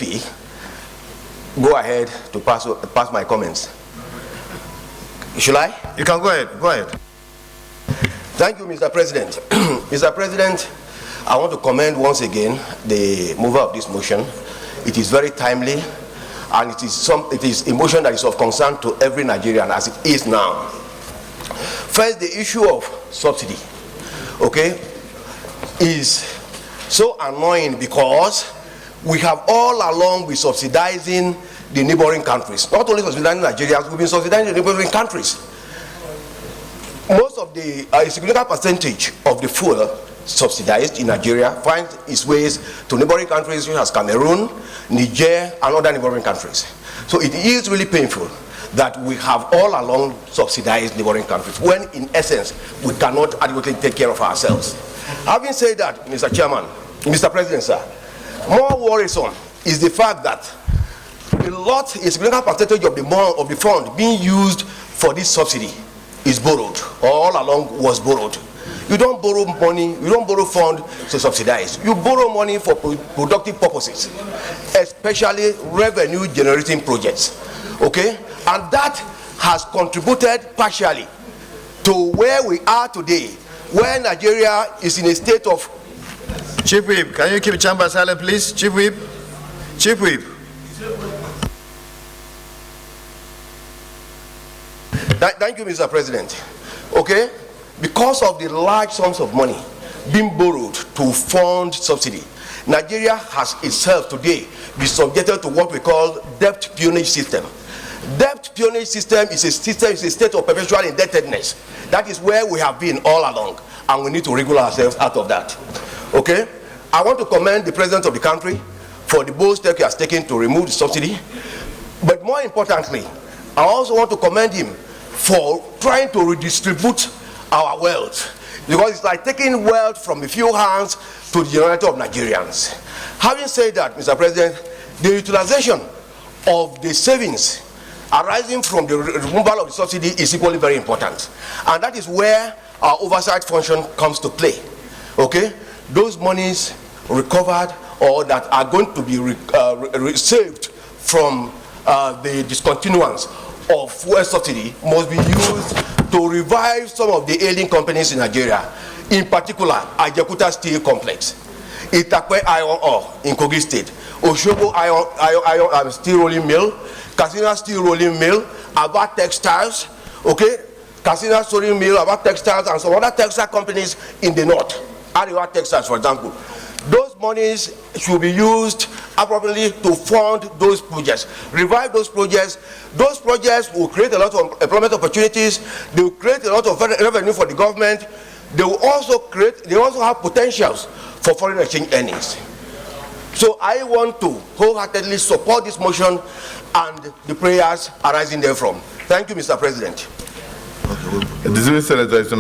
speak, go ahead to pass my comments. Should I? You can go ahead. Go ahead. Thank you, Mr. President. Mr. President, I want to commend once again the mover of this motion. It is very timely, and it is a motion that is of concern to every Nigerian as it is now. First, the issue of subsidy, okay, is so annoying because we have all along been subsidizing the neighboring countries. Not only subsidizing Nigeria, we've been subsidizing the neighboring countries. Most of the, a significant percentage of the fuel subsidized in Nigeria finds its ways to neighboring countries such as Cameroon, Niger, and other neighboring countries. So it is really painful that we have all along subsidized neighboring countries, when in essence we cannot adequately take care of ourselves. Having said that, Mr. Chairman, Mr. President, sir, more worrisome is the fact that a significant percentage of the fund being used for this subsidy is borrowed, or all along was borrowed. You don't borrow money, you don't borrow fund to subsidize. You borrow money for productive purposes, especially revenue generating projects. Okay? And that has contributed partially to where we are today, where Nigeria is in a state of... Chief Whip, can you keep the chamber silent, please? Chief Whip. Chief Whip. Thank you, Mr. President. Okay? Because of the large sums of money being borrowed to fund subsidy, Nigeria has itself today been subjected to what we call debt peonage system. Debt peonage system is a state of perpetual indebtedness. That is where we have been all along, and we need to wriggle ourselves out of that. Okay? I want to commend the President of the country for the bold step he has taken to remove the subsidy. But more importantly, I also want to commend him for trying to redistribute our wealth, because it's like taking wealth from a few hands to the generality of Nigerians. Having said that, Mr. President, the utilization of the savings arising from the removal of the subsidy is equally very important, and that is where our oversight function comes to play. Okay, those monies recovered or that are going to be saved from the discontinuance of fuel subsidy must be used to revive some of the ailing companies in Nigeria, in particular Ajakuta Steel Complex, Itakwe Iron Ore in Kogi State, Oshobo Iron Steel Rolling Mill, Katsina Steel Rolling Mill, Aba Textiles, okay, Katsina Steel Mill, Aba Textiles, and some other textile companies in the north, Ariwa Textiles, for example. Those monies should be used appropriately to fund those projects, revive those projects. Those projects will create a lot of employment opportunities. They will create a lot of revenue for the government. They will also have potentials for foreign exchange earnings. So I want to wholeheartedly support this motion and the prayers arising therefrom. Thank you, Mr. President. The Senator is